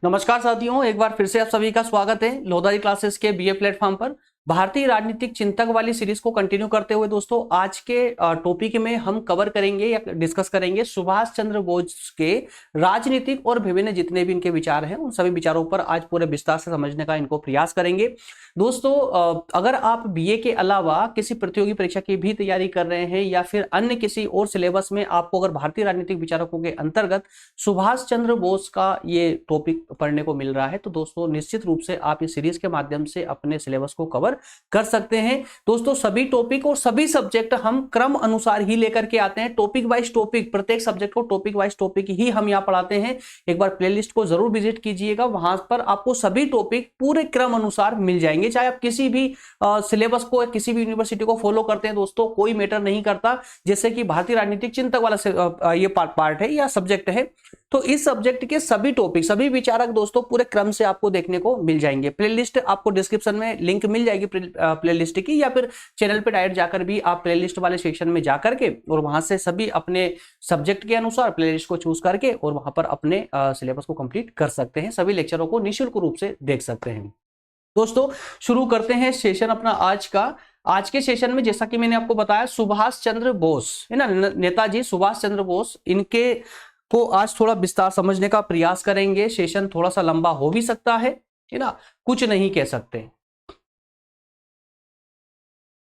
नमस्कार साथियों, एक बार फिर से आप सभी का स्वागत है लोधारी क्लासेस के बीए प्लेटफॉर्म पर। भारतीय राजनीतिक चिंतक वाली सीरीज को कंटिन्यू करते हुए दोस्तों आज के टॉपिक में हम कवर करेंगे या डिस्कस करेंगे सुभाष चंद्र बोस के राजनीतिक और विभिन्न जितने भी इनके विचार हैं उन सभी विचारों पर आज पूरे विस्तार से समझने का इनको प्रयास करेंगे। दोस्तों अगर आप बीए के अलावा किसी प्रतियोगी परीक्षा की भी तैयारी कर रहे हैं या फिर अन्य किसी और सिलेबस में आपको अगर भारतीय राजनीतिक विचारकों के अंतर्गत सुभाष चंद्र बोस का ये टॉपिक पढ़ने को मिल रहा है तो दोस्तों निश्चित रूप से आप इस सीरीज के माध्यम से अपने सिलेबस को कवर कर सकते हैं। दोस्तों सभी टॉपिक और सभी सब्जेक्ट हम क्रम अनुसार ही लेकर के आते हैं, टॉपिक वाइज टॉपिक, प्रत्येक सब्जेक्ट को टॉपिक वाइज टॉपिक ही हम यहाँ पढ़ाते हैं। एक बार प्लेलिस्ट को जरूर विजिट कीजिएगा, वहां पर आपको सभी टॉपिक पूरे क्रम अनुसार मिल जाएंगे। चाहे आप किसी भी सिलेबस को किसी भी यूनिवर्सिटी को फॉलो करते हैं दोस्तों, कोई मैटर नहीं करता। जैसे कि भारतीय राजनीतिक चिंतक वाला ये पार्ट है या सब्जेक्ट है, तो इस सब्जेक्ट के सभी टॉपिक सभी विचारक दोस्तों पूरे क्रम से आपको देखने को मिल जाएंगे। प्लेलिस्ट आपको डिस्क्रिप्शन में लिंक मिल जाएगी प्लेलिस्ट की, या फिर चैनल पे डायरेक्ट जाकर भी आप प्लेलिस्ट वाले सेक्शन में जाकर के और वहां से सभी अपने सब्जेक्ट के अनुसार प्लेलिस्ट को चूज करके और वहां पर अपने सिलेबस को कंप्लीट कर सकते हैं। सभी लेक्चरों को निःशुल्क रूप से देख सकते हैं। दोस्तों शुरू करते हैं सेशन अपना आज का। आज के सेशन में जैसा कि मैंने आपको बताया सुभाष चंद्र बोस है ना, नेताजी सुभाष चंद्र बोस, इनके को आज थोड़ा विस्तार समझने का प्रयास करेंगे। सेशन थोड़ा सा लंबा हो भी सकता है ना, कुछ नहीं कह सकते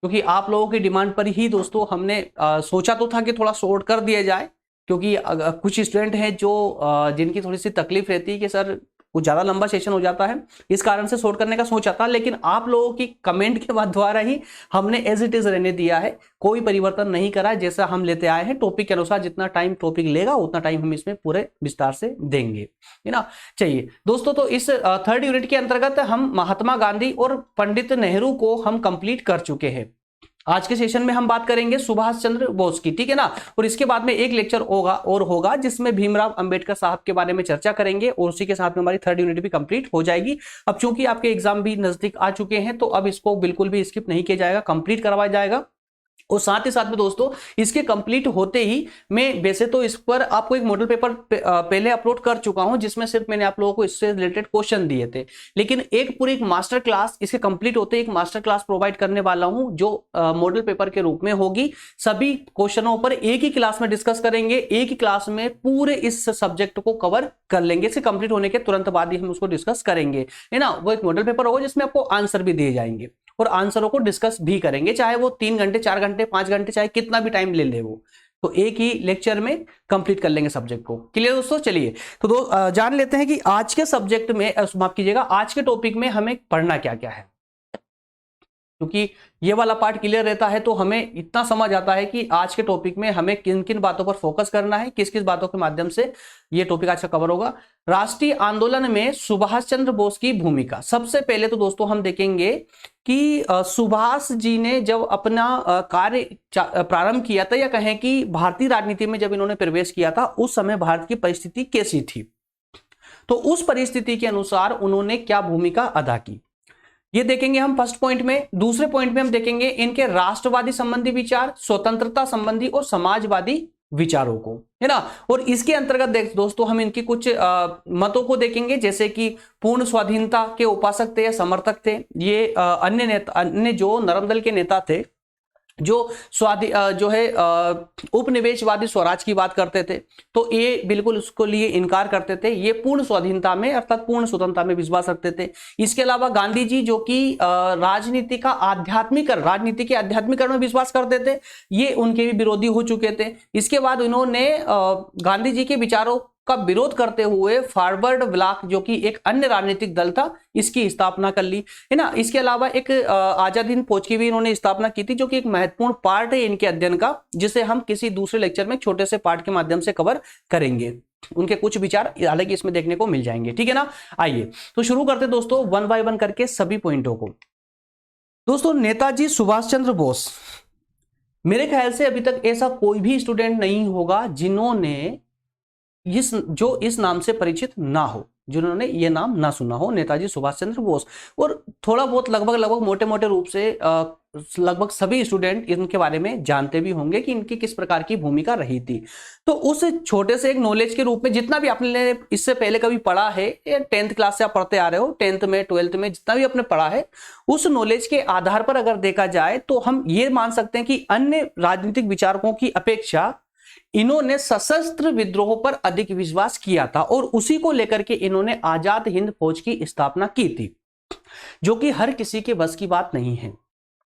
क्योंकि आप लोगों की डिमांड पर ही दोस्तों हमने सोचा तो था कि थोड़ा शॉर्ट कर दिया जाए, क्योंकि कुछ स्टूडेंट हैं जो जिनकी थोड़ी सी तकलीफ रहती है कि सर कुछ ज्यादा लंबा सेशन हो जाता है, इस कारण से शॉर्ट करने का सोचा था। लेकिन आप लोगों की कमेंट के बाद द्वारा ही हमने एज इट इज रहने दिया है, कोई परिवर्तन नहीं करा है। जैसा हम लेते आए हैं टॉपिक के अनुसार, जितना टाइम टॉपिक लेगा उतना टाइम हम इसमें पूरे विस्तार से देंगे, है ना। चलिए दोस्तों, तो इस थर्ड यूनिट के अंतर्गत हम महात्मा गांधी और पंडित नेहरू को हम कंप्लीट कर चुके हैं। आज के सेशन में हम बात करेंगे सुभाष चंद्र बोस की, ठीक है ना। और इसके बाद में एक लेक्चर होगा जिसमें भीमराव अंबेडकर साहब के बारे में चर्चा करेंगे और उसी के साथ में हमारी थर्ड यूनिट भी कंप्लीट हो जाएगी। अब चूंकि आपके एग्जाम भी नजदीक आ चुके हैं तो अब इसको बिल्कुल भी स्किप नहीं किया जाएगा, कंप्लीट करवाया जाएगा। और साथ ही साथ में दोस्तों इसके कंप्लीट होते ही मैं वैसे तो इस पर आपको एक मॉडल पेपर पहले अपलोड कर चुका हूं जिसमें सिर्फ मैंने आप लोगों को इससे रिलेटेड क्वेश्चन दिए थे, लेकिन एक पूरी एक मास्टर क्लास इसके कंप्लीट होते एक मास्टर क्लास प्रोवाइड करने वाला हूं जो मॉडल पेपर के रूप में होगी। सभी क्वेश्चनों पर एक ही क्लास में डिस्कस करेंगे, एक ही क्लास में पूरे इस सब्जेक्ट को कवर कर लेंगे। इसके कंप्लीट होने के तुरंत बाद ही हम उसको डिस्कस करेंगे, है ना। वो एक मॉडल पेपर होगा जिसमें आपको आंसर भी दिए जाएंगे और आंसरों को डिस्कस भी करेंगे, चाहे वो 3 घंटे 4 घंटे 5 घंटे चाहे कितना भी टाइम ले ले वो, तो एक ही लेक्चर में कंप्लीट कर लेंगे सब्जेक्ट को। क्लियर दोस्तों, चलिए तो जान लेते हैं कि आज के सब्जेक्ट में माफ कीजिएगा आज के टॉपिक में हमें पढ़ना क्या क्या है, क्योंकि ये वाला पार्ट क्लियर रहता है तो हमें इतना समझ आता है कि आज के टॉपिक में हमें किन किन बातों पर फोकस करना है, किस किस बातों के माध्यम से ये टॉपिक आज का कवर होगा। राष्ट्रीय आंदोलन में सुभाष चंद्र बोस की भूमिका। सबसे पहले तो दोस्तों हम देखेंगे कि सुभाष जी ने जब अपना कार्य प्रारंभ किया था, या कहें कि भारतीय राजनीति में जब इन्होंने प्रवेश किया था उस समय भारत की परिस्थिति कैसी थी, तो उस परिस्थिति के अनुसार उन्होंने क्या भूमिका अदा की ये देखेंगे हम फर्स्ट पॉइंट में। दूसरे पॉइंट में हम देखेंगे इनके राष्ट्रवादी संबंधी विचार, स्वतंत्रता संबंधी और समाजवादी विचारों को, है ना। और इसके अंतर्गत दोस्तों हम इनकी कुछ मतों को देखेंगे, जैसे कि पूर्ण स्वाधीनता के उपासक थे या समर्थक थे। ये अन्य जो नरम दल के नेता थे जो उपनिवेशवादी स्वराज की बात करते थे, तो ये बिल्कुल उसको लिए इनकार करते थे। ये पूर्ण स्वाधीनता में अर्थात पूर्ण स्वतंत्रता में विश्वास रखते थे। इसके अलावा गांधी जी जो कि राजनीति के आध्यात्मिकरण में विश्वास करते थे, ये उनके भी विरोधी हो चुके थे। इसके बाद इन्होंने गांधी जी के विचारों का विरोध करते हुए फॉरवर्ड ब्लॉक जो कि एक अन्य राजनीतिक दल था, इसकी स्थापना कर ली, है ना। इसके अलावा एक आजाद हिंद फौज की भी इन्होंने स्थापना की थी, जो कि एक महत्वपूर्ण पार्ट है इनके अध्ययन का, जिसे हम किसी दूसरे लेक्चर में छोटे से पार्ट के माध्यम से कवर करेंगे। उनके कुछ विचार हालांकि इसमें देखने को मिल जाएंगे, ठीक है ना। आइए तो शुरू करते दोस्तों वन बाय वन करके सभी पॉइंटों को। दोस्तों नेताजी सुभाष चंद्र बोस, मेरे ख्याल से अभी तक ऐसा कोई भी स्टूडेंट नहीं होगा जिन्होंने इस नाम से परिचित ना हो। जिन्होंने ये नाम ना सुना हो, नेताजी सुभाष चंद्र बोस। और थोड़ा बहुत लगभग मोटे मोटे रूप से लगभग सभी स्टूडेंट इनके बारे में जानते भी होंगे कि इनकी किस प्रकार की भूमिका रही थी। तो उस छोटे से एक नॉलेज के रूप में जितना भी आपने इससे पहले कभी पढ़ा है, 10th क्लास से आप पढ़ते आ रहे हो, 10th में 12th में जितना भी आपने पढ़ा है, उस नॉलेज के आधार पर अगर देखा जाए तो हम ये मान सकते हैं कि अन्य राजनीतिक विचारकों की अपेक्षा इन्होंने सशस्त्र विद्रोह पर अधिक विश्वास किया था और उसी को लेकर के इन्होंने आजाद हिंद फौज की स्थापना की थी, जो कि हर किसी के बस की बात नहीं है।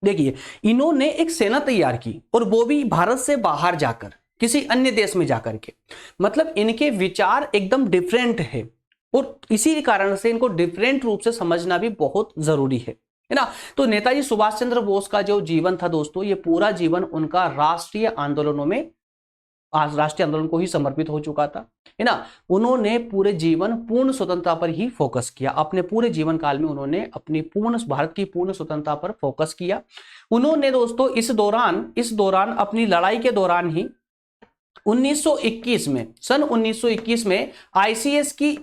देखिए, इन्होंने एक सेना तैयार की और वो भी भारत से बाहर जाकर, किसी अन्य देश में जाकर के। मतलब इनके विचार एकदम डिफरेंट है और इसी कारण से इनको डिफरेंट रूप से समझना भी बहुत जरूरी है ना। तो नेताजी सुभाष चंद्र बोस का जो जीवन था दोस्तों, ये पूरा जीवन उनका राष्ट्रीय आंदोलनों में, आज राष्ट्रीय आंदोलन को ही समर्पित हो चुका था, है ना। उन्होंने पूरे जीवन पूर्ण स्वतंत्रता पर ही फोकस किया। अपने पूरे जीवन काल में उन्होंने अपनी भारत की पूर्ण स्वतंत्रता पर फोकस किया। उन्होंने दोस्तों इस दौरान अपनी लड़ाई के दौरान ही 1921 में, सन 1921 में आईसीएस की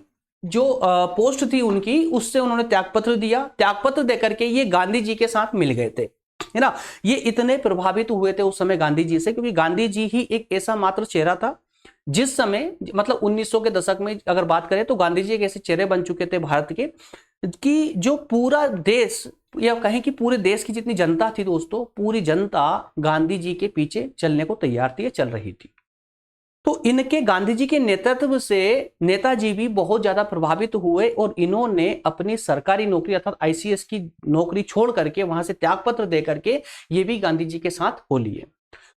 जो पोस्ट थी उनकी, उससे उन्होंने त्यागपत्र दिया। त्यागपत्र देकर के ये गांधी जी के साथ मिल गए थे, है ना। ये इतने प्रभावित हुए थे उस समय गांधी जी से, क्योंकि गांधी जी ही एक ऐसा मात्र चेहरा था जिस समय, मतलब 1900 के दशक में अगर बात करें तो गांधी जी एक ऐसे चेहरे बन चुके थे भारत के, कि जो पूरा देश, या कहें कि पूरे देश की जितनी जनता थी दोस्तों, पूरी जनता गांधी जी के पीछे चलने को तैयार थी, चल रही थी। तो इनके, गांधी जी के नेतृत्व से नेताजी भी बहुत ज्यादा प्रभावित हुए और इन्होंने अपनी सरकारी नौकरी अर्थात आईसीएस की नौकरी छोड़ करके, वहां से त्यागपत्र दे करके ये भी गांधी जी के साथ हो लिए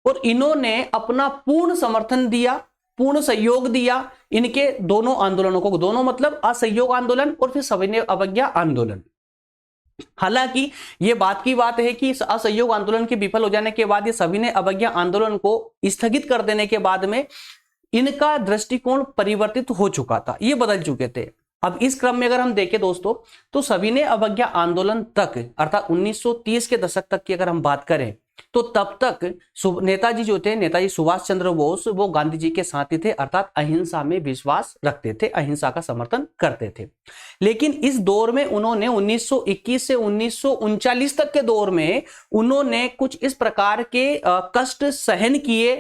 और इन्होंने अपना पूर्ण समर्थन दिया, पूर्ण सहयोग दिया इनके दोनों आंदोलनों को। दोनों मतलब असहयोग आंदोलन और फिर सविनय अवज्ञा आंदोलन। हालांकि ये बात की बात है कि इस असहयोग आंदोलन के विफल हो जाने के बाद, ये सविनय अवज्ञा आंदोलन को स्थगित कर देने के बाद में इनका दृष्टिकोण परिवर्तित हो चुका था, ये बदल चुके थे। अब इस क्रम में अगर हम देखें दोस्तों, तो सविनय अवज्ञा आंदोलन तक अर्थात 1930 के दशक तक की अगर हम बात करें तो तब तक नेताजी जो थे, नेताजी सुभाष चंद्र बोस, वो गांधी जी के साथी थे, अर्थात अहिंसा में विश्वास रखते थे, अहिंसा का समर्थन करते थे। लेकिन इस दौर में उन्होंने 1921 से 1939 तक के दौर में उन्होंने कुछ इस प्रकार के कष्ट सहन किए,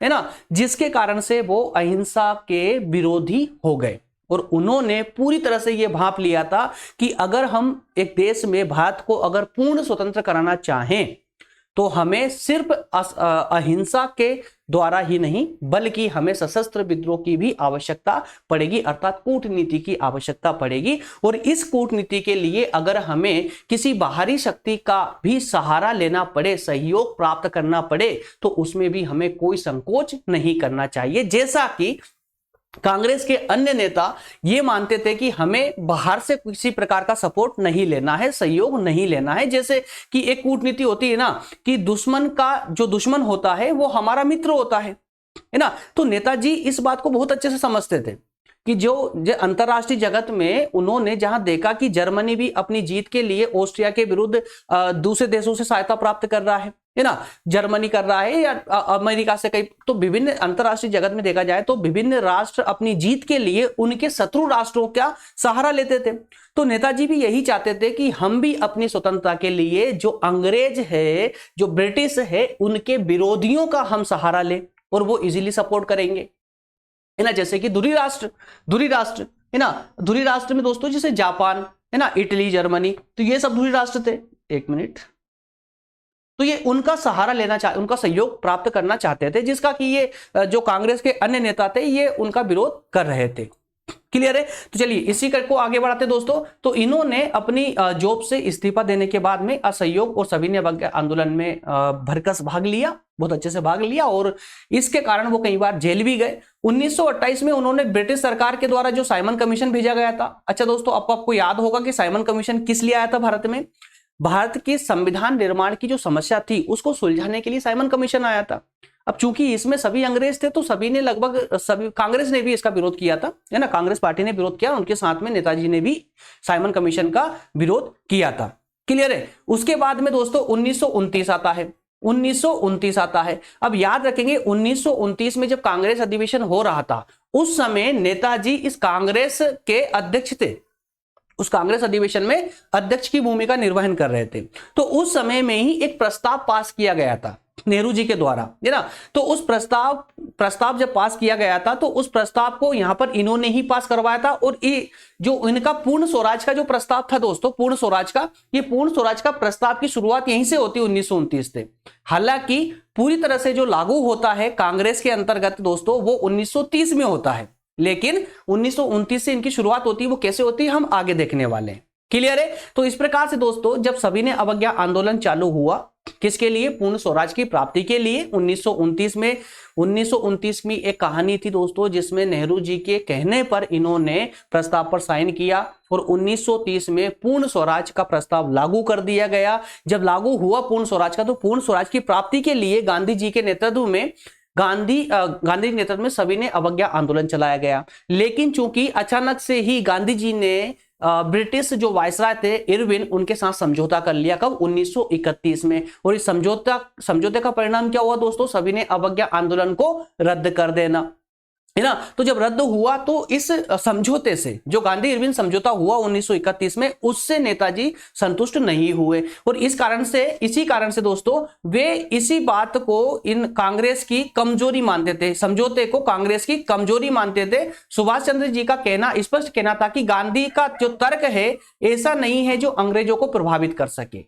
है ना, जिसके कारण से वो अहिंसा के विरोधी हो गए और उन्होंने पूरी तरह से ये भांप लिया था कि अगर हम एक देश में भारत को अगर पूर्ण स्वतंत्र कराना चाहें तो हमें सिर्फ अहिंसा के द्वारा ही नहीं, बल्कि हमें सशस्त्र विद्रोह की भी आवश्यकता पड़ेगी, अर्थात कूटनीति की आवश्यकता पड़ेगी। और इस कूटनीति के लिए अगर हमें किसी बाहरी शक्ति का भी सहारा लेना पड़े, सहयोग प्राप्त करना पड़े, तो उसमें भी हमें कोई संकोच नहीं करना चाहिए। जैसा कि कांग्रेस के अन्य नेता ये मानते थे कि हमें बाहर से किसी प्रकार का सपोर्ट नहीं लेना है, सहयोग नहीं लेना है। जैसे कि एक कूटनीति होती है ना, कि दुश्मन का जो दुश्मन होता है वो हमारा मित्र होता है ना। तो नेताजी इस बात को बहुत अच्छे से समझते थे कि जो अंतरराष्ट्रीय जगत में उन्होंने जहां देखा कि जर्मनी भी अपनी जीत के लिए ऑस्ट्रिया के विरुद्ध दूसरे देशों से सहायता प्राप्त कर रहा है ना, जर्मनी कर रहा है या अमेरिका से कई, तो विभिन्न अंतरराष्ट्रीय जगत में देखा जाए तो विभिन्न राष्ट्र अपनी जीत के लिए उनके शत्रु राष्ट्रों का सहारा लेते थे। तो नेताजी भी यही चाहते थे कि हम भी अपनी स्वतंत्रता के लिए जो अंग्रेज है, जो ब्रिटिश है, उनके विरोधियों का हम सहारा लें और वो इजीली सपोर्ट करेंगे, है ना। जैसे कि धुरी राष्ट्र है ना, धुरी राष्ट्र में दोस्तों जैसे जापान है ना, इटली, जर्मनी, तो ये सब धुरी राष्ट्र थे। एक मिनट, तो ये उनका सहारा लेना उनका सहयोग प्राप्त करना चाहते थे, जिसका कि ये जो कांग्रेस के अन्य नेता थे ये उनका विरोध कर रहे थे। क्लियर है। तो चलिए इसी को आगे बढ़ाते दोस्तों। तो इन्होंने अपनी जॉब से इस्तीफा देने के बाद में असहयोग और सविनय अवज्ञा आंदोलन में भरकस भाग लिया, बहुत अच्छे से भाग लिया और इसके कारण वो कई बार जेल भी गए। 1928 में उन्होंने ब्रिटिश सरकार के द्वारा जो साइमन कमीशन भेजा गया था, अच्छा दोस्तों आपको याद होगा कि साइमन कमीशन किस लिए आया था भारत में? भारत के संविधान निर्माण की जो समस्या थी उसको सुलझाने के लिए साइमन कमीशन आया था। अब चूंकि इसमें सभी अंग्रेज थे तो सभी ने लगभग सभी, कांग्रेस ने भी इसका विरोध किया था, है ना, कांग्रेस पार्टी ने विरोध किया, उनके साथ में नेताजी ने भी साइमन कमीशन का विरोध किया था। क्लियर है। उसके बाद में दोस्तों 1929 आता है। 1929 आता है। अब याद रखेंगे 1929 में जब कांग्रेस अधिवेशन हो रहा था, उस समय नेताजी इस कांग्रेस के अध्यक्ष थे, उस कांग्रेस अधिवेशन में अध्यक्ष की भूमिका निर्वहन कर रहे थे। तो उस समय में ही एक प्रस्ताव पास किया गया था नेहरू जी के द्वारा, है ना। तो उस प्रस्ताव जब पास किया गया था तो उस प्रस्ताव को यहां पर इन्होंने ही पास करवाया था। और ये जो इनका पूर्ण स्वराज का जो प्रस्ताव था दोस्तों, पूर्ण स्वराज का, ये पूर्ण स्वराज का प्रस्ताव की शुरुआत यहीं से होती है 1929 से। हालांकि पूरी तरह से जो लागू होता है कांग्रेस के अंतर्गत दोस्तों वो 1930 में होता है, लेकिन 1929 से इनकी शुरुआत होती है। वो कैसे होती है हम आगे देखने वाले हैं। क्लियर है। तो इस प्रकार से दोस्तों जब सभी ने अवज्ञा आंदोलन चालू हुआ, किसके लिए? पूर्ण स्वराज की प्राप्ति के लिए। 1929 में 1929 में एक कहानी थी दोस्तों, जिसमें नेहरू जी के कहने पर इन्होंने प्रस्ताव पर साइन किया और 1930 में पूर्ण स्वराज का प्रस्ताव लागू कर दिया गया। जब लागू हुआ पूर्ण स्वराज का, तो पूर्ण स्वराज की प्राप्ति के लिए गांधी जी के नेतृत्व में गांधी के नेतृत्व में सभी ने अवज्ञा आंदोलन चलाया गया। लेकिन चूंकि अचानक से ही गांधी जी ने ब्रिटिश जो वायसराय थे इरविन, उनके साथ समझौता कर लिया। कब? 1931 में। और इस समझौते का परिणाम क्या हुआ दोस्तों? सभी ने अवज्ञा आंदोलन को रद्द कर देना, है ना। तो जब रद्द हुआ तो इस समझौते से, जो गांधी इरविन समझौता हुआ 1931 में, उससे नेताजी संतुष्ट नहीं हुए। और इसी कारण से दोस्तों वे इसी बात को इन कांग्रेस की कमजोरी मानते थे, समझौते को कांग्रेस की कमजोरी मानते थे। सुभाष चंद्र जी का कहना, स्पष्ट कहना था कि गांधी का जो तर्क है ऐसा नहीं है जो अंग्रेजों को प्रभावित कर सके।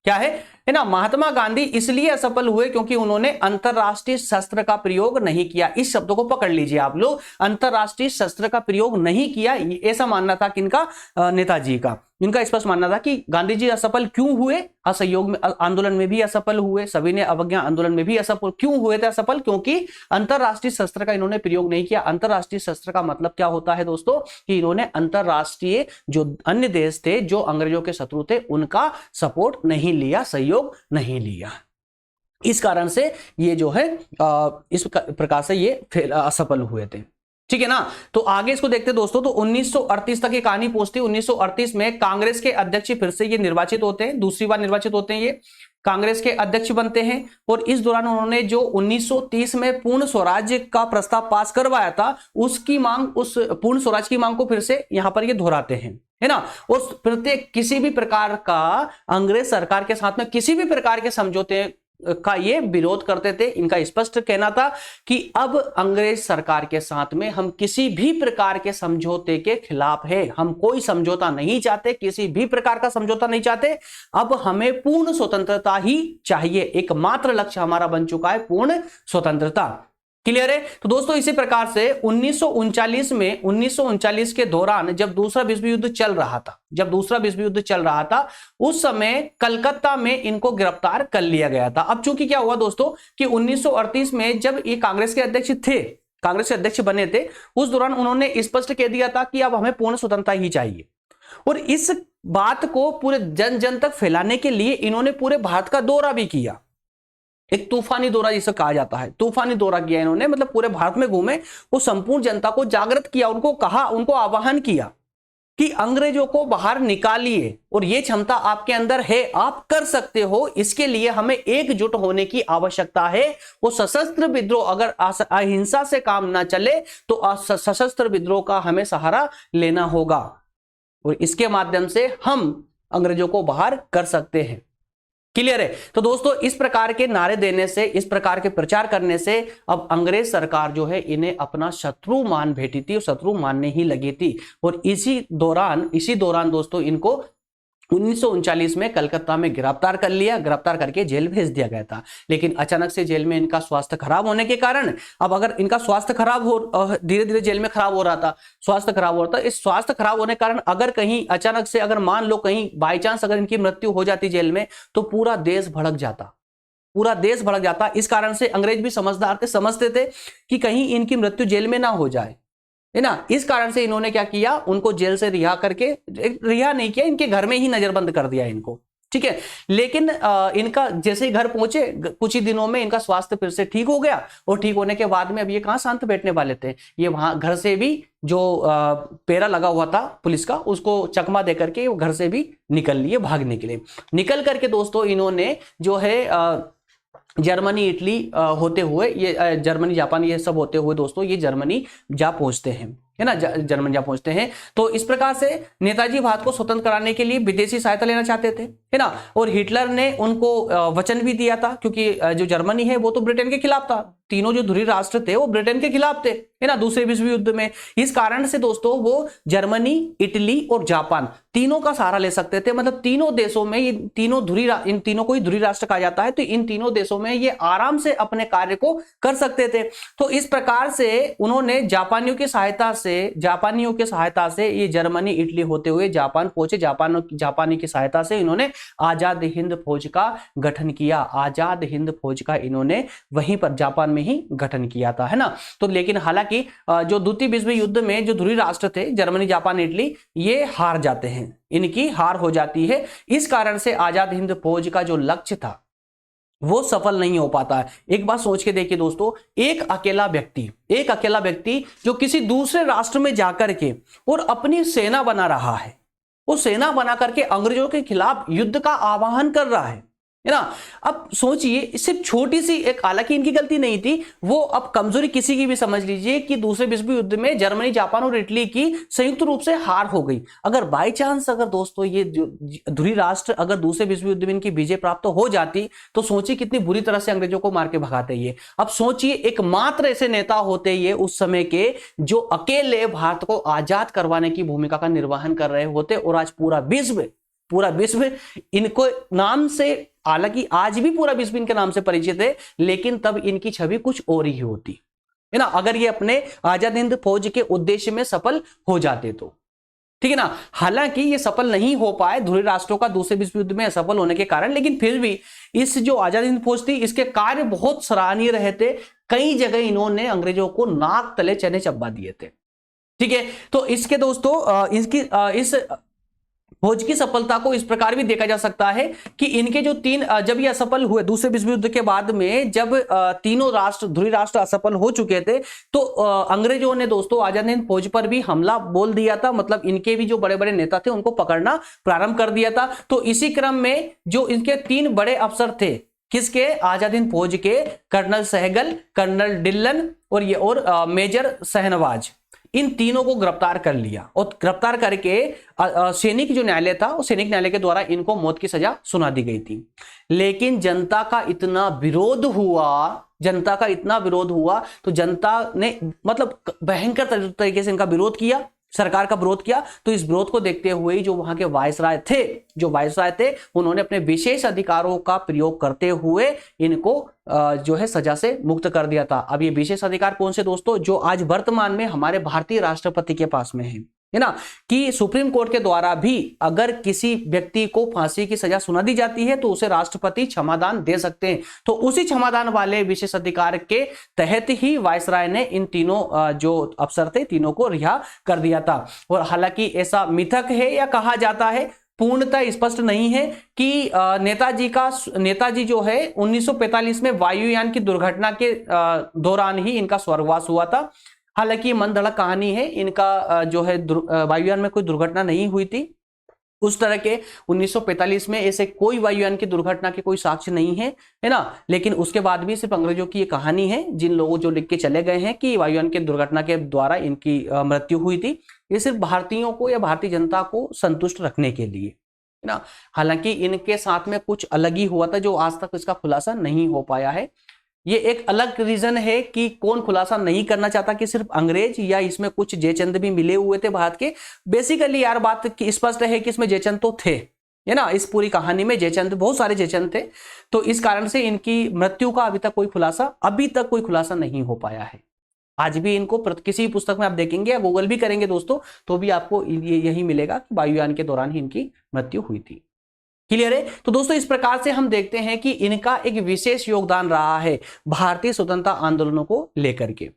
क्या है ना। महात्मा गांधी इसलिए असफल हुए क्योंकि उन्होंने अंतरराष्ट्रीय शस्त्र का प्रयोग नहीं किया। इस शब्द को पकड़ लीजिए आप लोग, अंतरराष्ट्रीय शस्त्र का प्रयोग नहीं किया, ऐसा मानना था किनका? नेताजी का। इनका स्पष्ट मानना था कि गांधी जी असफल क्यों हुए? असहयोग में आंदोलन में भी असफल हुए, सभी ने अवज्ञा आंदोलन में भी असफल क्यों हुए थे? असफल क्योंकि अंतरराष्ट्रीय शस्त्र का इन्होंने प्रयोग नहीं किया। अंतरराष्ट्रीय शस्त्र का मतलब क्या होता है दोस्तों? कि इन्होंने अंतरराष्ट्रीय जो अन्य देश थे, जो अंग्रेजों के शत्रु थे, उनका सपोर्ट नहीं लिया, सहयोग नहीं लिया। इस कारण से ये जो है इस प्रकार से ये असफल हुए थे। ठीक है ना। तो आगे इसको देखते दोस्तों। तो 1938 तक ये कहानी पहुंचती है। 1938 में कांग्रेस के अध्यक्ष फिर से ये निर्वाचित होते हैं, दूसरी बार निर्वाचित होते हैं, ये कांग्रेस के अध्यक्ष बनते हैं। और इस दौरान उन्होंने जो 1930 में पूर्ण स्वराज का प्रस्ताव पास करवाया था, उसकी मांग, उस पूर्ण स्वराज की मांग को फिर से यहां पर ये दोहराते हैं, है ना। उस प्रत्येक किसी भी प्रकार का अंग्रेज सरकार के साथ में किसी भी प्रकार के समझौते का ये विरोध करते थे। इनका स्पष्ट कहना था कि अब अंग्रेज सरकार के साथ में हम किसी भी प्रकार के समझौते के खिलाफ है, हम कोई समझौता नहीं चाहते, किसी भी प्रकार का समझौता नहीं चाहते। अब हमें पूर्ण स्वतंत्रता ही चाहिए, एकमात्र लक्ष्य हमारा बन चुका है पूर्ण स्वतंत्रता। क्लियर है। तो दोस्तों इसी प्रकार से 1939 के दौरान जब दूसरा विश्व युद्ध चल रहा था, उस समय कलकत्ता में इनको गिरफ्तार कर लिया गया था। अब चूंकि क्या हुआ दोस्तों कि 1938 में जब ये कांग्रेस के अध्यक्ष बने थे, उस दौरान उन्होंने स्पष्ट कह दिया था कि अब हमें पूर्ण स्वतंत्रता ही चाहिए। और इस बात को पूरे जन तक फैलाने के लिए इन्होंने पूरे भारत का दौरा भी किया। एक तूफानी दौरा जिसे कहा जाता है, तूफानी दौरा किया इन्होंने, मतलब पूरे भारत में घूमे, वो संपूर्ण जनता को जागृत किया, उनको आह्वान किया कि अंग्रेजों को बाहर निकालिए और ये क्षमता आपके अंदर है, आप कर सकते हो। इसके लिए हमें एकजुट होने की आवश्यकता है। वो सशस्त्र विद्रोह, अगर अहिंसा से काम ना चले तो सशस्त्र विद्रोह का हमें सहारा लेना होगा और इसके माध्यम से हम अंग्रेजों को बाहर कर सकते हैं। क्लियर है। तो दोस्तों इस प्रकार के नारे देने से, इस प्रकार के प्रचार करने से अब अंग्रेज सरकार जो है इन्हें अपना शत्रु मान बैठी थी और शत्रु मानने ही लगी थी। और इसी दौरान दोस्तों इनको 1939 में कलकत्ता में गिरफ्तार करके जेल भेज दिया गया था। लेकिन अचानक से जेल में इनका स्वास्थ्य खराब होने के कारण, अब अगर इनका स्वास्थ्य खराब हो, धीरे धीरे जेल में खराब हो रहा था, स्वास्थ्य खराब हो रहा था। इस स्वास्थ्य खराब होने के कारण अगर कहीं अचानक से, अगर मान लो कहीं बाई चांस अगर इनकी मृत्यु हो जाती जेल में, तो पूरा देश भड़क जाता। इस कारण से अंग्रेज भी समझदार थे, समझते थे कि कहीं इनकी मृत्यु जेल में ना हो जाए, है ना। इस कारण से इन्होंने क्या किया, उनको जेल से रिहा नहीं किया, इनके घर में ही नजरबंद कर दिया इनको। ठीक है। लेकिन इनका जैसे ही घर पहुंचे, कुछ ही दिनों में इनका स्वास्थ्य फिर से ठीक हो गया। और ठीक होने के बाद में अब ये कहां शांत बैठने वाले थे, ये वहां घर से भी जो पेरा लगा हुआ था पुलिस का, उसको चकमा दे करके वो घर से भी निकल लिए, भागने के लिए। निकल करके दोस्तों इन्होंने जो है जर्मनी इटली होते हुए, ये जर्मनी जापान ये सब होते हुए दोस्तों ये जर्मनी जा पहुंचते हैं, है ना, जर्मनी जा पहुंचते हैं। तो इस प्रकार से नेताजी भारत को स्वतंत्र कराने के लिए विदेशी सहायता लेना चाहते थे, है ना, और हिटलर ने उनको वचन भी दिया था, क्योंकि जो जर्मनी है वो तो ब्रिटेन के खिलाफ था, तीनों जो ध्रुवीय राष्ट्र थे वो ब्रिटेन के खिलाफ थे, है ना, दूसरे विश्व युद्ध में। इस कारण से दोस्तों वो जर्मनी, इटली और जापान तीनों का सहारा ले सकते थे, मतलब तीनों देशों में, ये तीनों इन तीनों को ही ध्रुवीय राष्ट्र कहा जाता है, तो इन तीनों देशों में ये आराम से अपने कार्य को कर सकते थे। तो इस प्रकार से उन्होंने जापानियों की सहायता से ये जर्मनी इटली होते हुए जापान पहुंचे। जापानी की सहायता से इन्होंने आजाद हिंद फौज का गठन किया। आजाद हिंद फौज का इन्होंने वहीं पर जापान में ही गठन किया था, है ना। तो लेकिन हालांकि जो द्वितीय विश्व युद्ध में जो ध्रुवीय राष्ट्र थे जर्मनी, जापान, इटली, ये हार जाते हैं, इनकी हार हो जाती है। इस कारण से आजाद हिंद फौज का जो लक्ष्य था वो सफल नहीं हो पाता है। एक बात सोच के देखिए दोस्तों, एक अकेला व्यक्ति जो किसी दूसरे राष्ट्र में जाकर के और अपनी सेना बना रहा है, वो सेना बना करके अंग्रेजों के खिलाफ युद्ध का आह्वान कर रहा है ना। अब सोचिए, सिर्फ छोटी सी एक, हालांकि इनकी गलती नहीं थी वो, अब कमजोरी किसी की भी समझ लीजिए कि दूसरे विश्व युद्ध में जर्मनी, जापान और इटली की संयुक्त रूप से हार हो गई। अगर बाई चांस अगर दोस्तों ये ध्रुवीय राष्ट्र अगर दूसरे विश्व युद्ध में इनकी विजय प्राप्त हो जाती, तो सोचिए कितनी बुरी तरह से अंग्रेजों को मार के भगाते ये। अब सोचिए एकमात्र ऐसे नेता होते ये उस समय के, जो अकेले भारत को आजाद करवाने की भूमिका का निर्वहन कर रहे होते, और आज पूरा विश्व इनको नाम से, हालांकि आज भी पूरा विश्व इनके नाम से परिचित है, लेकिन तब इनकी छवि कुछ और ही होती, है ना, अगर ये अपने आजाद हिंद फौज के उद्देश्य में सफल हो जाते तो, ठीक है ना। हालांकि ये सफल नहीं हो पाए ध्रुवीय राष्ट्रों का दूसरे विश्व युद्ध में असफल होने के कारण, लेकिन फिर भी इस जो आजाद हिंद फौज थी इसके कार्य बहुत सराहनीय रहे थे। कई जगह इन्होंने अंग्रेजों को नाक तले चने चबा दिए थे, ठीक है। तो इसके दोस्तों इस फौज की सफलता को इस प्रकार भी देखा जा सकता है कि इनके जो जब ये असफल हुए दूसरे विश्व युद्ध के बाद में, जब तीनों ध्रुवीय राष्ट्र असफल हो चुके थे, तो अंग्रेजों ने दोस्तों आजाद हिंद फौज पर भी हमला बोल दिया था, मतलब इनके भी जो बड़े बड़े नेता थे उनको पकड़ना प्रारंभ कर दिया था। तो इसी क्रम में जो इनके 3 बड़े अफसर थे, किसके, आजाद हिंद फौज के, कर्नल सहगल, कर्नल डिल्लन और मेजर शहनवाज, इन तीनों को गिरफ्तार कर लिया, और गिरफ्तार करके सैनिक जो न्यायालय था, उस सैनिक न्यायालय के द्वारा इनको मौत की सजा सुना दी गई थी। लेकिन जनता का इतना विरोध हुआ, तो जनता ने मतलब भयंकर तरीके से इनका विरोध किया, सरकार का विरोध किया। तो इस विरोध को देखते हुए जो वहां के वायसराय थे उन्होंने अपने विशेष अधिकारों का प्रयोग करते हुए इनको जो है सजा से मुक्त कर दिया था। अब ये विशेष अधिकार कौन से दोस्तों, जो आज वर्तमान में हमारे भारतीय राष्ट्रपति के पास में है ना, कि सुप्रीम कोर्ट के द्वारा भी अगर किसी व्यक्ति को फांसी की सजा सुना दी जाती है तो उसे राष्ट्रपति क्षमादान दे सकते हैं। तो उसी क्षमादान वाले विशेष अधिकार के तहत ही वायसराय ने इन तीनों जो अफसर थे तीनों को रिहा कर दिया था। और हालांकि ऐसा मिथक है या कहा जाता है, पूर्णतः स्पष्ट नहीं है कि नेताजी जो है 1945 में वायुयान की दुर्घटना के दौरान ही इनका स्वर्गवास हुआ था। हालांकि मन धड़क कहानी है, इनका जो है वायुयान में कोई दुर्घटना नहीं हुई थी उस तरह के। 1945 में ऐसे कोई वायुयान की दुर्घटना के कोई साक्ष्य नहीं है ना। लेकिन उसके बाद भी सिर्फ अंग्रेजों की ये कहानी है, जिन लोगों जो लिख के चले गए हैं कि वायुयान की दुर्घटना के द्वारा इनकी मृत्यु हुई थी, ये सिर्फ भारतीयों को या भारतीय जनता को संतुष्ट रखने के लिए, है ना। हालांकि इनके साथ में कुछ अलग ही हुआ था जो आज तक इसका खुलासा नहीं हो पाया है। ये एक अलग रीजन है कि कौन खुलासा नहीं करना चाहता, कि सिर्फ अंग्रेज या इसमें कुछ जयचंद भी मिले हुए थे भारत के। बेसिकली यार बात स्पष्ट है कि इसमें जयचंद तो थे, है ना, इस पूरी कहानी में जयचंद, बहुत सारे जयचंद थे। तो इस कारण से इनकी मृत्यु का अभी तक कोई खुलासा नहीं हो पाया है। आज भी इनको किसी पुस्तक में आप देखेंगे या गूगल भी करेंगे दोस्तों, तो भी आपको यही मिलेगा कि वायुयान के दौरान ही इनकी मृत्यु हुई थी। क्लियर है। तो दोस्तों इस प्रकार से हम देखते हैं कि इनका एक विशेष योगदान रहा है भारतीय स्वतंत्रता आंदोलनों को लेकर के।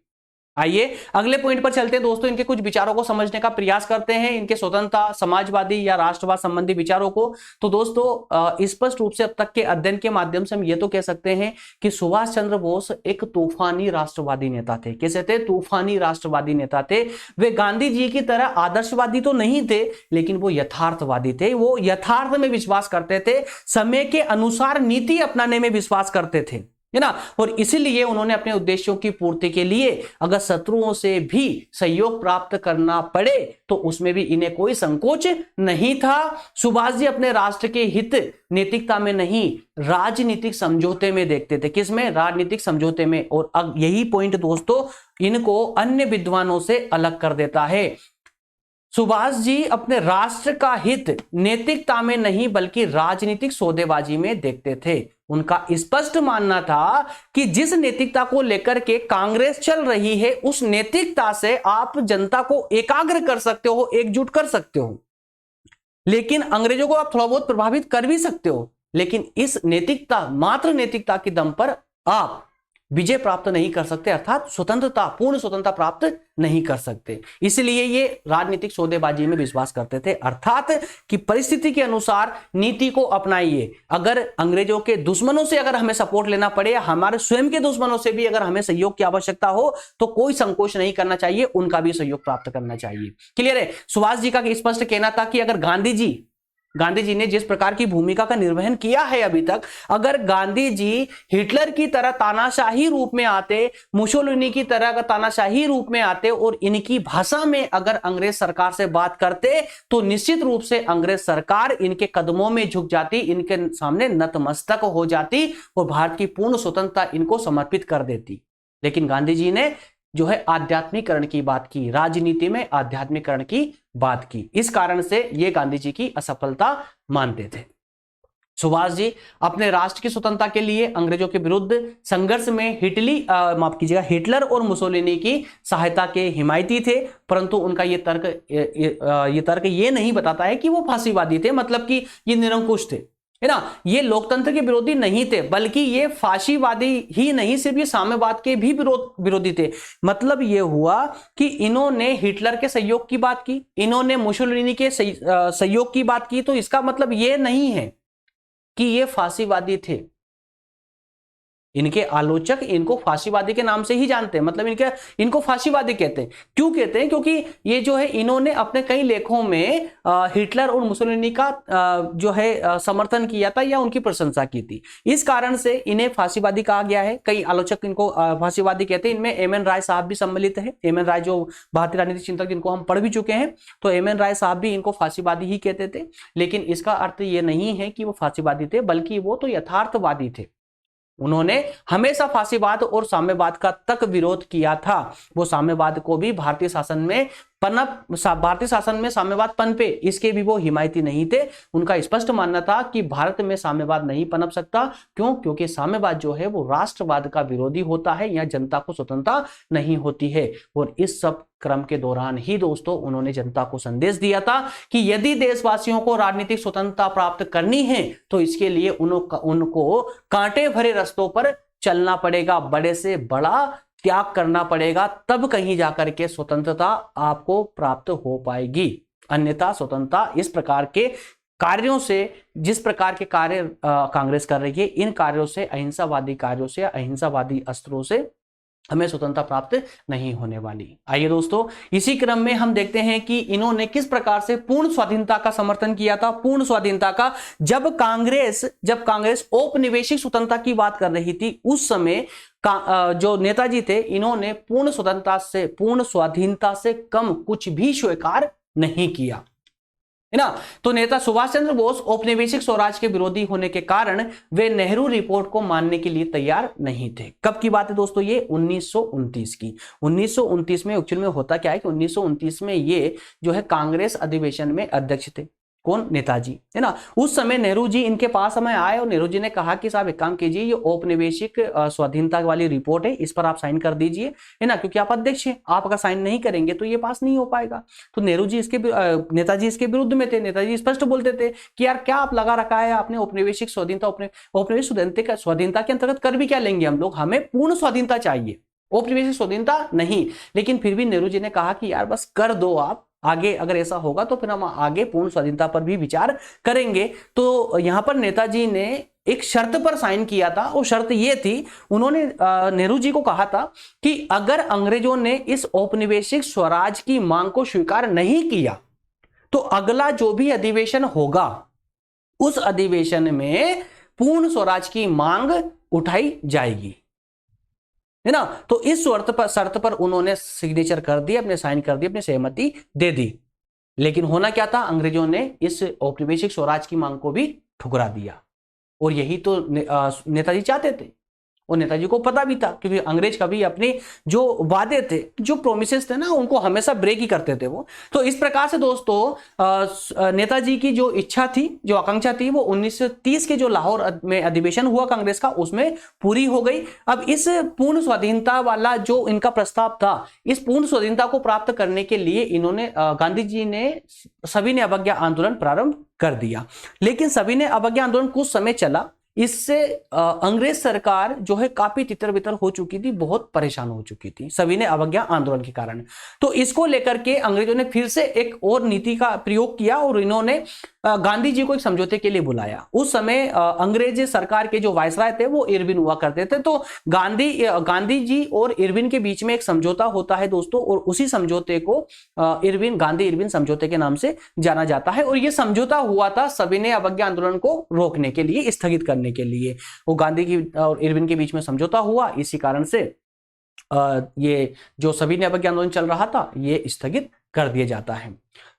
आइए अगले पॉइंट पर चलते हैं दोस्तों, इनके कुछ विचारों को समझने का प्रयास करते हैं, इनके स्वतंत्रता, समाजवादी या राष्ट्रवाद संबंधी विचारों को। तो दोस्तों स्पष्ट रूप से अब तक के अध्ययन के माध्यम से हम ये तो कह सकते हैं कि सुभाष चंद्र बोस एक तूफानी राष्ट्रवादी नेता थे। कैसे थे? तूफानी राष्ट्रवादी नेता थे। वे गांधी जी की तरह आदर्शवादी तो नहीं थे, लेकिन वो यथार्थवादी थे। वो यथार्थ में विश्वास करते थे, समय के अनुसार नीति अपनाने में विश्वास करते थे, है ना। और इसीलिए उन्होंने अपने उद्देश्यों की पूर्ति के लिए अगर शत्रुओं से भी सहयोग प्राप्त करना पड़े तो उसमें भी इन्हें कोई संकोच नहीं था। सुभाष जी अपने राष्ट्र के हित नैतिकता में नहीं, राजनीतिक समझौते में देखते थे। किसमें? राजनीतिक समझौते में। और अब यही पॉइंट दोस्तों इनको अन्य विद्वानों से अलग कर देता है। सुभाष जी अपने राष्ट्र का हित नैतिकता में नहीं बल्कि राजनीतिक सौदेबाजी में देखते थे। उनका स्पष्ट मानना था कि जिस नैतिकता को लेकर के कांग्रेस चल रही है, उस नैतिकता से आप जनता को एकाग्र कर सकते हो, एकजुट कर सकते हो, लेकिन अंग्रेजों को आप थोड़ा बहुत प्रभावित कर भी सकते हो, लेकिन इस नैतिकता, मात्र नैतिकता के दम पर आप विजय प्राप्त नहीं कर सकते, अर्थात स्वतंत्रता, पूर्ण स्वतंत्रता प्राप्त नहीं कर सकते। इसलिए ये राजनीतिक सौदेबाजी में विश्वास करते थे, अर्थात कि परिस्थिति के अनुसार नीति को अपनाइए। अगर अंग्रेजों के दुश्मनों से अगर हमें सपोर्ट लेना पड़े या हमारे स्वयं के दुश्मनों से भी अगर हमें सहयोग की आवश्यकता हो तो कोई संकोच नहीं करना चाहिए, उनका भी सहयोग प्राप्त करना चाहिए। क्लियर है? सुभाष जी का स्पष्ट कहना था कि अगर गांधी जी ने जिस प्रकार की भूमिका का निर्वहन किया है अभी तक, अगर गांधी जी हिटलर की तरह तानाशाही रूप में आते, मुसोलिनी की तरह तानाशाही रूप में आते और इनकी भाषा में अगर अंग्रेज सरकार से बात करते तो निश्चित रूप से अंग्रेज सरकार इनके कदमों में झुक जाती, इनके सामने नतमस्तक हो जाती और भारत की पूर्ण स्वतंत्रता इनको समर्पित कर देती। लेकिन गांधी जी ने जो है आध्यात्मिकरण की बात की, राजनीति में आध्यात्मिकरण की बात की। इस कारण से ये गांधी जी की असफलता मानते थे। सुभाष जी अपने राष्ट्र की स्वतंत्रता के लिए अंग्रेजों के विरुद्ध संघर्ष में हिटलर और मुसोलिनी की सहायता के हिमायती थे, परंतु उनका ये तर्क ये नहीं बताता है कि वो फांसीवादी थे, मतलब कि ये निरंकुश थे, है ना। ये लोकतंत्र के विरोधी नहीं थे, बल्कि ये फांसीवादी ही नहीं, सिर्फ ये साम्यवाद के भी विरोधी थे। मतलब ये हुआ कि इन्होंने हिटलर के सहयोग की बात की, इन्होंने मुसोलिनी के सहयोग की बात की, तो इसका मतलब ये नहीं है कि ये फांसीवादी थे। इनके आलोचक इनको फांसीवादी के नाम से ही जानते हैं, मतलब इनको फांसीवादी कहते हैं। क्यों कहते हैं? क्योंकि ये जो है इन्होंने अपने कई लेखों में हिटलर और मुसोलिनी का जो है समर्थन किया था या उनकी प्रशंसा की थी। इस कारण से इन्हें फांसीवादी कहा गया है। कई आलोचक इनको फांसीवादी कहते हैं। इनमें एम एन राय साहब भी सम्मिलित है। एम एन राय जो भारतीय राजनीतिक चिंतक जिनको हम पढ़ भी चुके हैं, तो एम एन राय साहब भी इनको फांसीवादी ही कहते थे। लेकिन इसका अर्थ ये नहीं है कि वो फांसीवादी थे, बल्कि वो तो यथार्थवादी थे। उन्होंने हमेशा फांसीवाद और साम्यवाद का तक विरोध किया था। वो साम्यवाद को भी भारतीय शासन में साम्यवाद पनपे, इसके भी वो हिमायती नहीं थे। उनका स्पष्ट मानना था कि भारत में साम्यवाद नहीं पनप सकता। क्यों? क्योंकि साम्यवाद जो है वो राष्ट्रवाद का विरोधी होता है, या जनता को स्वतंत्रता नहीं होती है। और इस सब क्रम के दौरान ही दोस्तों उन्होंने जनता को संदेश दिया था कि यदि देशवासियों को राजनीतिक स्वतंत्रता प्राप्त करनी है तो इसके लिए उनको कांटे भरे रास्तों पर चलना पड़ेगा, बड़े से बड़ा त्याग करना पड़ेगा, तब कहीं जाकर के स्वतंत्रता आपको प्राप्त हो पाएगी। अन्यथा स्वतंत्रता इस प्रकार के कार्यों से, जिस प्रकार के कार्य कांग्रेस कर रही है, इन कार्यों से, अहिंसावादी कार्यों से, अहिंसावादी अस्त्रों से हमें स्वतंत्रता प्राप्त नहीं होने वाली। आइए दोस्तों इसी क्रम में हम देखते हैं कि इन्होंने किस प्रकार से पूर्ण स्वाधीनता का समर्थन किया था। पूर्ण स्वाधीनता का, जब कांग्रेस औपनिवेशिक स्वतंत्रता की बात कर रही थी, उस समय जो नेताजी थे, इन्होंने पूर्ण स्वाधीनता से कम कुछ भी स्वीकार नहीं किया, है ना। तो नेता सुभाष चंद्र बोस औपनिवेशिक स्वराज के विरोधी होने के कारण वे नेहरू रिपोर्ट को मानने के लिए तैयार नहीं थे। कब की बात है दोस्तों? ये 1929 की। 1929 में एक्चुअल में होता क्या है कि 1929 में ये जो है कांग्रेस अधिवेशन में अध्यक्ष थे। कौन? नेताजी, है ना। उस समय नेहरू जी इनके पास समय आए और नेहरू जी ने कहा कि साहब एक काम कीजिए, ये औपनिवेशिक स्वाधीनता वाली रिपोर्ट है, इस पर आप साइन कर दीजिए, है ना, क्योंकि आप अध्यक्ष हैं, आप अगर साइन नहीं करेंगे तो ये पास नहीं हो पाएगा। तो नेताजी इसके विरुद्ध में थे। नेताजी स्पष्ट बोलते थे कि यार क्या आप लगा रखा है आपने औपनिवेशिक स्वाधीनता, औपनिवेशिक स्वाधीनता के अंतर्गत कर भी क्या लेंगे हम लोग, हमें पूर्ण स्वाधीनता चाहिए। औपनिवेशिक स्वाधीनता नहीं। लेकिन फिर भी नेहरू जी ने कहा कि यार बस कर दो आप, आगे अगर ऐसा होगा तो फिर हम आगे पूर्ण स्वाधीनता पर भी विचार करेंगे। तो यहां पर नेताजी ने एक शर्त पर साइन किया था, और शर्त यह थी, उन्होंने नेहरू जी को कहा था कि अगर अंग्रेजों ने इस औपनिवेशिक स्वराज की मांग को स्वीकार नहीं किया तो अगला जो भी अधिवेशन होगा उस अधिवेशन में पूर्ण स्वराज की मांग उठाई जाएगी, है ना। तो इस शर्त पर उन्होंने सिग्नेचर कर दिए, अपने साइन कर दिए, अपनी सहमति दे दी। लेकिन होना क्या था, अंग्रेजों ने इस औपनिवेशिक स्वराज की मांग को भी ठुकरा दिया, और यही तो नेताजी चाहते थे, और नेताजी को पता भी था, क्योंकि अंग्रेज कभी अपने जो वादे थे, जो प्रोमिसेस थे ना, उनको हमेशा ब्रेक ही करते थे वो। तो इस प्रकार से दोस्तों नेताजी की जो इच्छा थी, जो आकांक्षा थी, वो 1930 के जो लाहौर में अधिवेशन हुआ कांग्रेस का, उसमें पूरी हो गई। अब इस पूर्ण स्वाधीनता वाला जो इनका प्रस्ताव था, इस पूर्ण स्वाधीनता को प्राप्त करने के लिए इन्होंने गांधी जी ने सविनय अवज्ञा आंदोलन प्रारंभ कर दिया। लेकिन सविनय अवज्ञा आंदोलन कुछ समय चला, इससे अंग्रेज सरकार जो है काफी तितर बितर हो चुकी थी, बहुत परेशान हो चुकी थी सविनय अवज्ञा आंदोलन के कारण। तो इसको लेकर के अंग्रेजों ने फिर से एक और नीति का प्रयोग किया, और इन्होंने गांधी जी को एक समझौते के लिए बुलाया। उस समय अंग्रेज सरकार के जो वायसराय थे वो इरविन हुआ करते थे। तो गांधी जी और इरविन के बीच में एक समझौता होता है दोस्तों, और उसी समझौते को गांधी इरविन समझौते के नाम से जाना जाता है। और यह समझौता हुआ था सविनय अवज्ञा आंदोलन को रोकने के लिए, स्थगित करने के लिए। वो गांधी की और इरविन के बीच में समझौता हुआ, इसी कारण से ये जो सविनय अवज्ञा आंदोलन चल रहा था ये स्थगित कर दिया जाता है।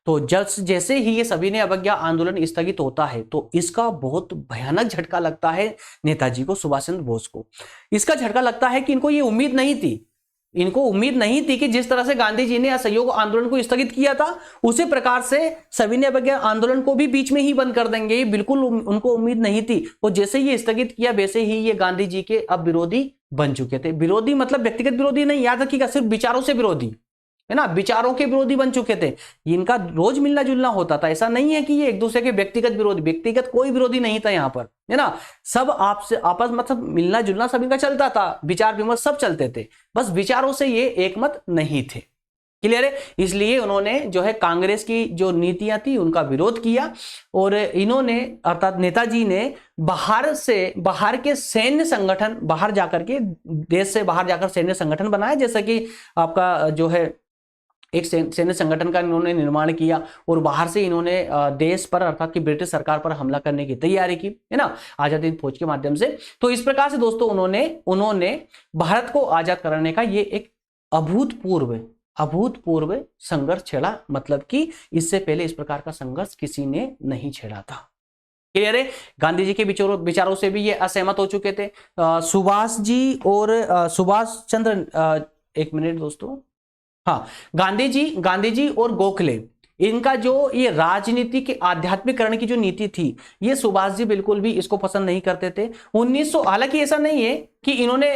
तो जैसे ही ये सविनय अवज्ञा आंदोलन स्थगित होता है तो इसका बहुत भयानक झटका लगता है नेताजी को, सुभाष चंद्र बोस को। इसका झटका लगता है कि इनको ये उम्मीद नहीं थी, कि जिस तरह से गांधी जी ने असहयोग आंदोलन को स्थगित किया था, उसी प्रकार से सविनय अवज्ञा आंदोलन को भी बीच में ही बंद कर देंगे, ये बिल्कुल उनको उम्मीद नहीं थी। और जैसे ही स्थगित किया वैसे ही ये गांधी जी के अब विरोधी बन चुके थे। विरोधी मतलब व्यक्तिगत विरोधी नहीं, याद रखिएगा, सिर्फ विचारों से विरोधी, है ना, विचारों के विरोधी बन चुके थे। इनका रोज मिलना जुलना होता था, ऐसा नहीं है कि ये एक दूसरे के व्यक्तिगत विरोधी, व्यक्तिगत कोई विरोधी नहीं था यहाँ पर, है ना। सब आपसे आपस मतलब मिलना जुलना सब इनका चलता था, विचार विमर्श सब चलते थे, बस विचारों से ये एक मत नहीं थे। क्लियर है। इसलिए उन्होंने जो है कांग्रेस की जो नीतियां थी उनका विरोध किया, और इन्होंने अर्थात नेताजी ने बाहर के सैन्य संगठन, बाहर जाकर के, देश से बाहर जाकर सैन्य संगठन बनाया, जैसा कि आपका जो है एक सैन्य संगठन का इन्होंने निर्माण किया, और बाहर से इन्होंने देश पर अर्थात कि ब्रिटिश सरकार पर हमला करने की तैयारी की, है ना, आजाद हिंद फौज के माध्यम से। तो इस प्रकार से दोस्तों उन्होंने भारत को आजाद कराने का ये एक अभूतपूर्व संघर्ष छेड़ा, मतलब कि इससे पहले इस प्रकार का संघर्ष किसी ने नहीं छेड़ा था। क्लियर है। गांधी जी के विचारों से भी ये असहमत हो चुके थे सुभाष जी और सुभाष चंद्र, एक मिनट दोस्तों, हाँ, गांधी जी और गोखले, इनका जो ये राजनीति के आध्यात्मिकरण की जो नीति थी, ये सुभाष जी बिल्कुल भी इसको पसंद नहीं करते थे। 1900, हालांकि ऐसा नहीं है कि इन्होंने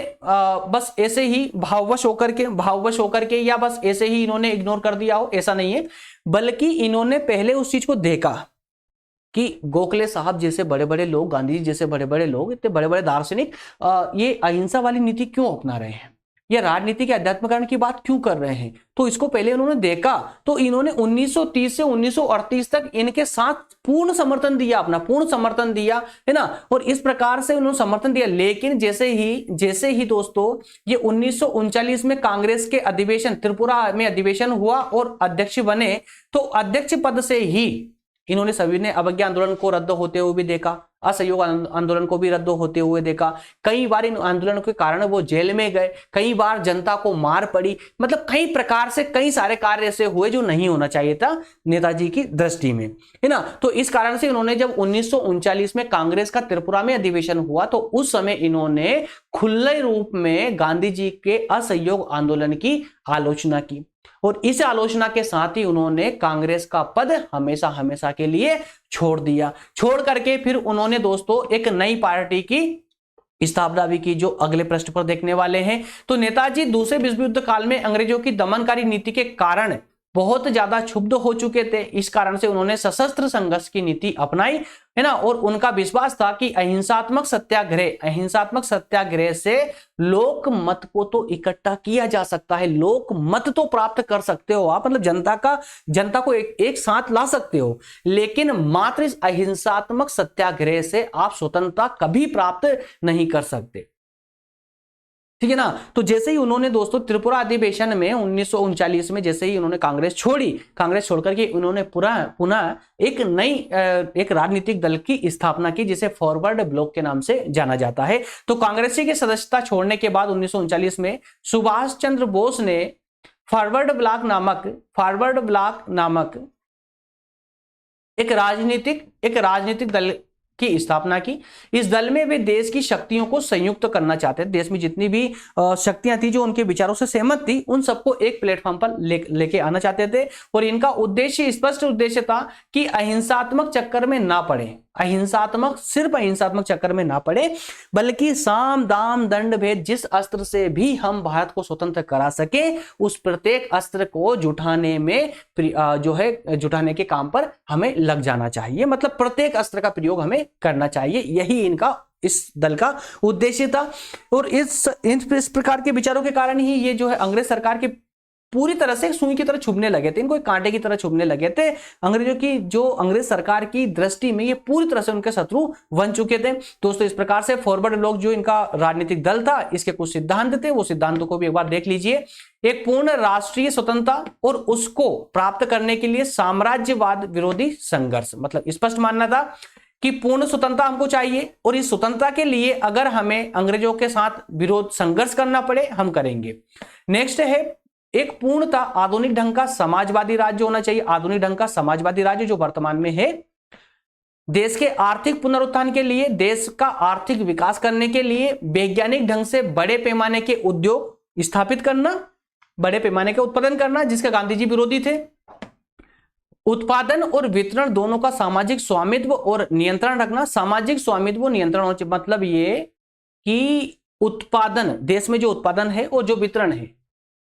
बस ऐसे ही भाववश होकर के या बस ऐसे ही इन्होंने इग्नोर कर दिया हो, ऐसा नहीं है, बल्कि इन्होंने पहले उस चीज को देखा कि गोखले साहब जैसे बड़े बड़े लोग, गांधी जी जैसे बड़े बड़े लोग, इतने बड़े बड़े दार्शनिक ये अहिंसा वाली नीति क्यों अपना रहे हैं, ये राजनीति के अध्यात्मकरण की बात क्यों कर रहे हैं। तो इसको पहले उन्होंने देखा, तो इन्होंने 1930 से 1938 तक इनके साथ पूर्ण समर्थन दिया, है ना, और इस प्रकार से उन्होंने समर्थन दिया। लेकिन जैसे ही दोस्तों ये 1939 में कांग्रेस के अधिवेशन, त्रिपुरा में अधिवेशन हुआ और अध्यक्ष बने, तो अध्यक्ष पद से ही इन्होंने सविनय अवज्ञा आंदोलन को रद्द होते हुए भी देखा, असहयोग आंदोलन को भी रद्द होते हुए देखा। कई बार इन आंदोलनों के कारण वो जेल में गए, कई बार जनता को मार पड़ी, मतलब कई प्रकार से कई सारे कार्य ऐसे हुए जो नहीं होना चाहिए था नेताजी की दृष्टि में, है ना। तो इस कारण से इन्होंने जब 1939 में कांग्रेस का त्रिपुरा में अधिवेशन हुआ, तो उस समय इन्होंने खुले रूप में गांधी जी के असहयोग आंदोलन की आलोचना की, और इस आलोचना के साथ ही उन्होंने कांग्रेस का पद हमेशा के लिए छोड़ दिया। छोड़ करके फिर उन्होंने दोस्तों एक नई पार्टी की स्थापना भी की, जो अगले पृष्ठ पर देखने वाले हैं। तो नेताजी दूसरे विश्व युद्ध काल में अंग्रेजों की दमनकारी नीति के कारण बहुत ज्यादा क्षुब्ध हो चुके थे। इस कारण से उन्होंने सशस्त्र संघर्ष की नीति अपनाई, है ना। और उनका विश्वास था कि अहिंसात्मक सत्याग्रह से लोक मत को तो इकट्ठा किया जा सकता है, लोक मत तो प्राप्त कर सकते हो आप, मतलब जनता को एक साथ ला सकते हो, लेकिन मात्र इस अहिंसात्मक सत्याग्रह से आप स्वतंत्रता कभी प्राप्त नहीं कर सकते, ठीक है ना। तो जैसे ही उन्होंने दोस्तों त्रिपुरा अधिवेशन में 1939 में जैसे ही उन्होंने कांग्रेस छोड़कर के उन्होंने पुनः एक राजनीतिक दल की स्थापना की, जिसे फॉरवर्ड ब्लॉक के नाम से जाना जाता है। तो कांग्रेसी की सदस्यता छोड़ने के बाद 1939 में सुभाष चंद्र बोस ने फॉरवर्ड ब्लॉक नामक एक राजनीतिक दल की स्थापना की। इस दल में वे देश की शक्तियों को संयुक्त करना चाहते थे। देश में जितनी भी शक्तियां थी जो उनके विचारों से सहमत थी, उन सबको एक प्लेटफॉर्म पर लेके आना चाहते थे। और इनका स्पष्ट उद्देश्य था कि सिर्फ अहिंसात्मक चक्कर में ना पड़े, बल्कि साम दाम दंड भेद जिस अस्त्र से भी हम भारत को स्वतंत्र करा सके, उस प्रत्येक अस्त्र को जुटाने के काम पर हमें लग जाना चाहिए, मतलब प्रत्येक अस्त्र का प्रयोग हमें करना चाहिए। यही इस दल का उद्देश्य था। और इस प्रकार के विचारों के कारण ही ये जो है अंग्रेज सरकार के पूरी तरह से सुई की तरह छुपने लगे थे, इनको कांटे की तरह छुपने लगे थे। अंग्रेज सरकार की दृष्टि में ये पूरी तरह से उनके शत्रु बन चुके थे। दोस्तों इस प्रकार से फॉरवर्ड ब्लॉक जो इनका राजनीतिक दल था, इसके कुछ सिद्धांत थे, वो सिद्धांतों को भी एक बार देख लीजिए। एक पूर्ण राष्ट्रीय स्वतंत्रता और उसको प्राप्त करने के लिए साम्राज्यवाद विरोधी संघर्ष, मतलब स्पष्ट मानना था कि पूर्ण स्वतंत्रता हमको चाहिए, और इस स्वतंत्रता के लिए अगर हमें अंग्रेजों के साथ विरोध संघर्ष करना पड़े हम करेंगे। नेक्स्ट है एक पूर्णतः आधुनिक ढंग का समाजवादी राज्य होना चाहिए। आधुनिक ढंग का समाजवादी राज्य जो वर्तमान में है, देश के आर्थिक पुनरुत्थान के लिए, देश का आर्थिक विकास करने के लिए वैज्ञानिक ढंग से बड़े पैमाने के उद्योग स्थापित करना, बड़े पैमाने का उत्पादन करना, जिसके गांधी जी विरोधी थे। उत्पादन और वितरण दोनों का सामाजिक स्वामित्व और नियंत्रण रखना। सामाजिक स्वामित्व और नियंत्रण, मतलब ये कि उत्पादन, देश में जो उत्पादन है और जो वितरण है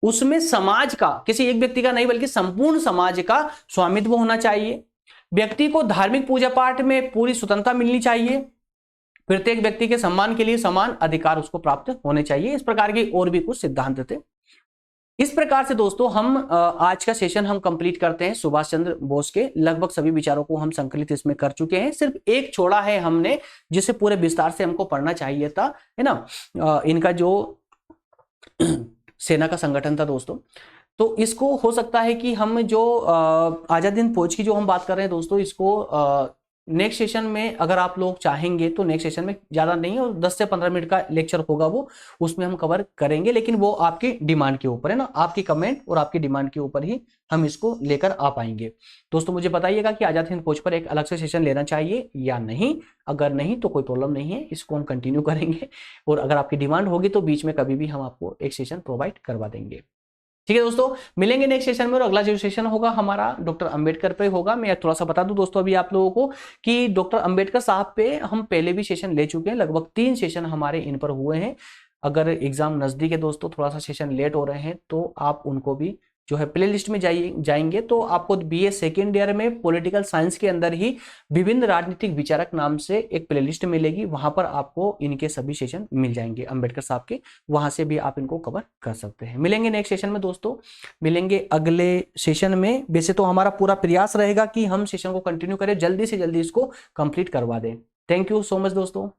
उसमें समाज का, किसी एक व्यक्ति का नहीं बल्कि संपूर्ण समाज का स्वामित्व होना चाहिए। व्यक्ति को धार्मिक पूजा पाठ में पूरी स्वतंत्रता मिलनी चाहिए। प्रत्येक व्यक्ति के सम्मान के लिए समान अधिकार उसको प्राप्त होने चाहिए। इस प्रकार के और भी कुछ सिद्धांत थे। इस प्रकार से दोस्तों हम आज का सेशन हम कंप्लीट करते हैं। सुभाष चंद्र बोस के लगभग सभी विचारों को हम संकलित इसमें कर चुके हैं। सिर्फ एक छोड़ा है हमने, जिसे पूरे विस्तार से हमको पढ़ना चाहिए था, है ना। इनका जो सेना का संगठन था दोस्तों, तो इसको हो सकता है कि हम जो आजाद हिंद फौज की जो हम बात कर रहे हैं दोस्तों, इसको नेक्स्ट सेशन में अगर आप लोग चाहेंगे तो नेक्स्ट सेशन में ज्यादा नहीं और 10 से 15 मिनट का लेक्चर होगा वो, उसमें हम कवर करेंगे। लेकिन वो आपकी डिमांड के ऊपर है ना, आपकी कमेंट और आपकी डिमांड के ऊपर ही हम इसको लेकर आ पाएंगे। दोस्तों मुझे बताइएगा कि आजाद हिंद फौज पर एक अलग से सेशन लेना चाहिए या नहीं। अगर नहीं तो कोई प्रॉब्लम नहीं है, इसको हम कंटिन्यू करेंगे। और अगर आपकी डिमांड होगी तो बीच में कभी भी हम आपको एक सेशन प्रोवाइड करवा देंगे। ठीक है दोस्तों, मिलेंगे नेक्स्ट सेशन में। और अगला जो सेशन होगा हमारा डॉक्टर अंबेडकर पे होगा। मैं थोड़ा सा बता दूं दोस्तों अभी आप लोगों को कि डॉक्टर अंबेडकर साहब पे हम पहले भी सेशन ले चुके हैं। लगभग 3 सेशन हमारे इन पर हुए हैं। अगर एग्जाम नजदीक है दोस्तों, थोड़ा सा सेशन लेट हो रहे हैं, तो आप उनको भी जो है प्ले लिस्ट में जाएंगे तो आपको बीए सेकेंड ईयर में पॉलिटिकल साइंस के अंदर ही विभिन्न राजनीतिक विचारक नाम से एक प्ले लिस्ट मिलेगी। वहां पर आपको इनके सभी सेशन मिल जाएंगे अंबेडकर साहब के, वहां से भी आप इनको कवर कर सकते हैं। मिलेंगे नेक्स्ट सेशन में दोस्तों, मिलेंगे अगले सेशन में। वैसे तो हमारा पूरा प्रयास रहेगा कि हम सेशन को कंटिन्यू करें, जल्दी से जल्दी इसको कंप्लीट करवा दें। थैंक यू सो मच दोस्तों।